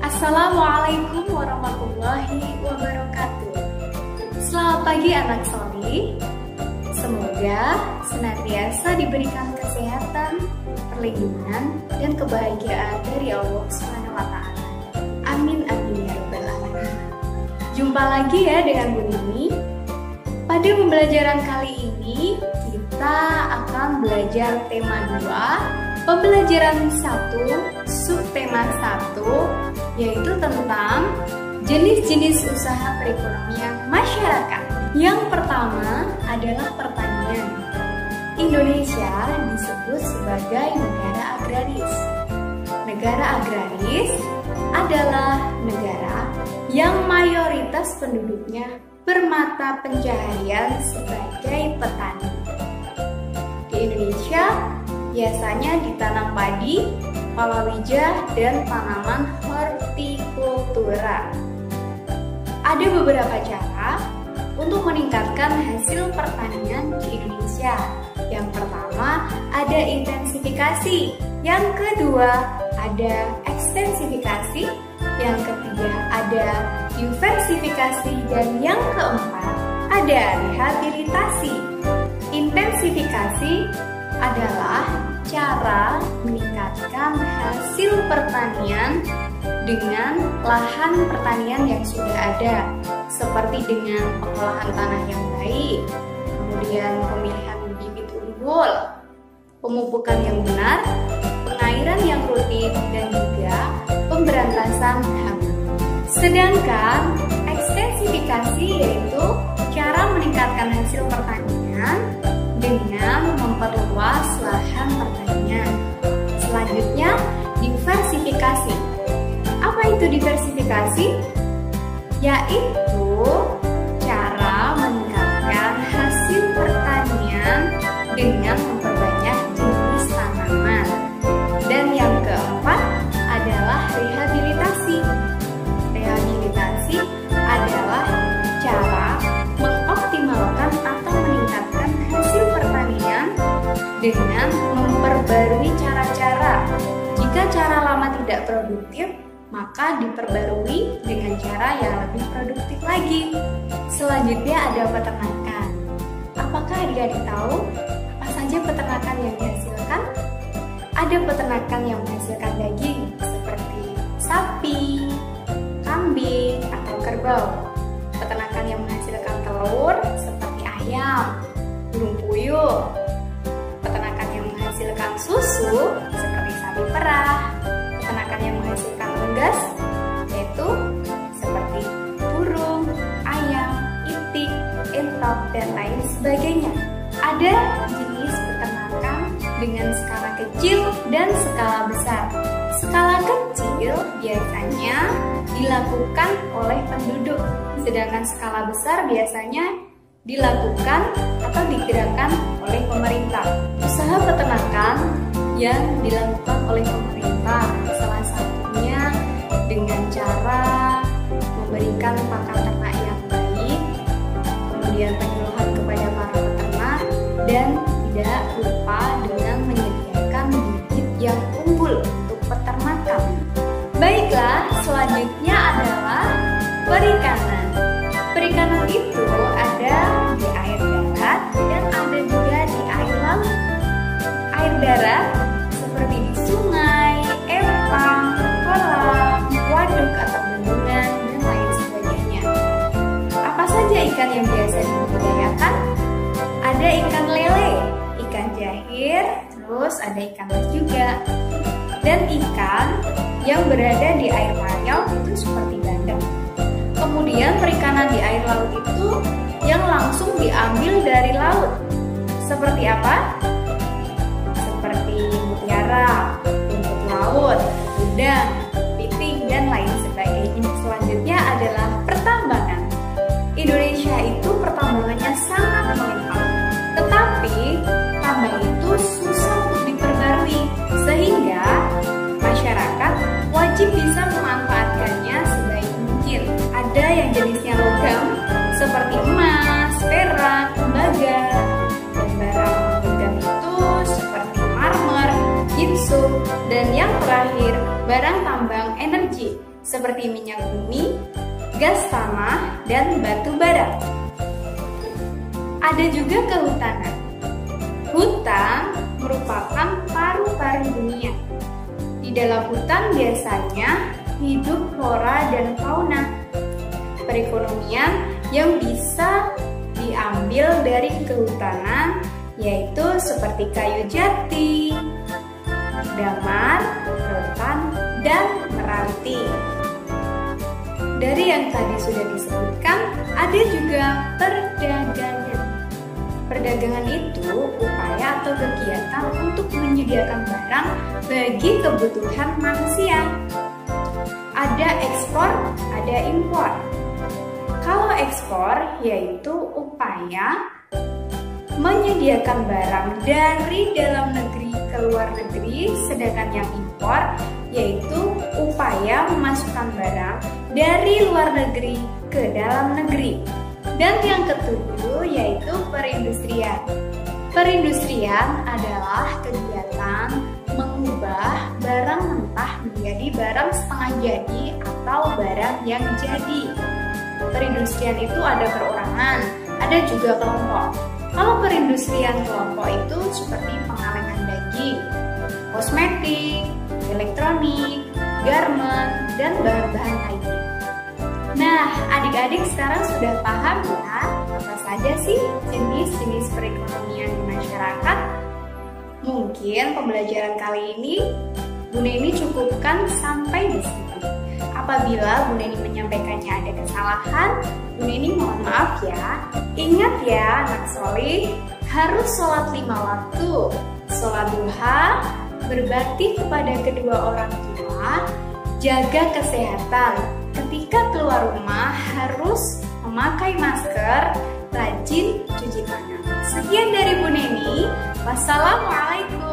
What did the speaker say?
Assalamualaikum warahmatullahi wabarakatuh. Selamat pagi anak solih. Semoga senantiasa diberikan kesehatan, perlindungan, dan kebahagiaan dari Allah SWT. Amin amin ya rabbal alamin. Jumpa lagi ya dengan Bu Nini. Pada pembelajaran kali ini kita akan belajar tema 2, pembelajaran 1, subtema 1, yaitu tentang jenis-jenis usaha perekonomian masyarakat. Yang pertama adalah pertanian. Indonesia disebut sebagai negara agraris. Negara agraris adalah negara yang mayoritas penduduknya bermata pencaharian sebagai petani. Di Indonesia biasanya ditanam padi, palawija, dan tanaman hortikultura. Ada beberapa cara untuk meningkatkan hasil pertanian di Indonesia. Yang pertama ada intensifikasi, yang kedua ada ekstensifikasi, yang ketiga ada diversifikasi, dan yang keempat ada rehabilitasi. Intensifikasi adalah cara meningkatkan hasil pertanian dengan lahan pertanian yang sudah ada, seperti dengan pengolahan tanah yang baik, kemudian pemilihan bibit unggul, pemupukan yang benar, pengairan yang rutin, dan juga pemberantasan hama. Sedangkan ekstensifikasi yaitu cara meningkatkan hasil pertanian dengan memperluas lahan pertanian. Selanjutnya, diversifikasi. Apa itu diversifikasi? Yaitu cara meningkatkan hasil pertanian dengan memperbanyak jenis tanaman. Dan yang keempat adalah rehabilitasi. Rehabilitasi adalah cara mengoptimalkan atau meningkatkan hasil pertanian dengan memperbarui cara-cara. Jika cara lama tidak produktif, maka diperbarui dengan cara yang lebih produktif lagi. Selanjutnya ada peternakan. Apakah adik-adik tahu apa saja peternakan yang dihasilkan? Ada peternakan yang menghasilkan daging seperti sapi, kambing, atau kerbau. Peternakan yang menghasilkan telur seperti ayam, burung puyuh. Peternakan yang menghasilkan susu seperti sapi perah. Peternakan yang menghasilkan unggas yaitu seperti burung, ayam, itik, entok, dan lain sebagainya. Ada jenis peternakan dengan skala kecil dan skala besar. Skala kecil biasanya dilakukan oleh penduduk, sedangkan skala besar biasanya dilakukan atau digerakkan oleh pemerintah. Usaha peternakan yang dilakukan oleh pemerintah salah satunya dengan cara memberikan pakan ternak yang baik, kemudian penyuluhan kepada para peternak, dan tidak lupa dengan menyediakan bibit yang unggul untuk peternakan. Baiklah, selanjutnya adalah perikanan. Perikanan itu ada di air darat dan ada juga di air laut. Air darat seperti di sungai, empang, kolam, waduk atau bendungan, dan lain sebagainya. Apa saja ikan yang biasa dibudidayakan? Ada ikan lele, ikan jahir, terus ada ikan mas juga. Dan ikan yang berada di air payau itu seperti bandeng. Kemudian perikanan di air laut itu yang langsung diambil dari laut. Seperti apa? Seperti mutiara, rumput laut, udang, kepiting, dan lain sebagainya. Selanjutnya adalah pertambangan. Indonesia itu pertambangannya sangat melimpah. Tetapi tambang itu susah untuk diperbarui, sehingga masyarakat wajib bisa memanfaatkannya sebaik mungkin. Ada yang jenisnya logam seperti emas, perak, tembaga, Dan yang terakhir, barang tambang energi seperti minyak bumi, gas tanah, dan batu bara. Ada juga kehutanan. Hutan merupakan paru-paru dunia. Di dalam hutan biasanya hidup flora dan fauna. Perekonomian yang bisa diambil dari kehutanan yaitu seperti kayu jati, damar, rotan, dan meranti. Dari yang tadi sudah disebutkan, ada juga perdagangan. Perdagangan itu upaya atau kegiatan untuk menyediakan barang bagi kebutuhan manusia. Ada ekspor, ada impor. Kalau ekspor yaitu upaya menyediakan barang dari dalam negeri ke luar negeri, sedangkan yang impor yaitu upaya memasukkan barang dari luar negeri ke dalam negeri. Dan yang ketujuh yaitu perindustrian. Perindustrian adalah kegiatan mengubah barang mentah menjadi barang setengah jadi atau barang yang jadi. Perindustrian itu ada perorangan, ada juga kelompok. Kalau perindustrian kelompok itu seperti pengalengan daging, kosmetik, elektronik, garment, dan bahan-bahan lainnya. Nah, adik-adik sekarang sudah paham ya apa saja sih jenis-jenis perekonomian di masyarakat? Mungkin pembelajaran kali ini Bu Neni cukupkan sampai di sini. Apabila Bu Neni menyampaikannya ada kesalahan, Bu Neni mohon maaf ya. Ingat ya anak solih, harus sholat 5 waktu, sholat duha, berbakti kepada kedua orang tua, jaga kesehatan. Ketika keluar rumah harus memakai masker, rajin cuci tangan. Sekian dari Bu Neni. Wassalamualaikum.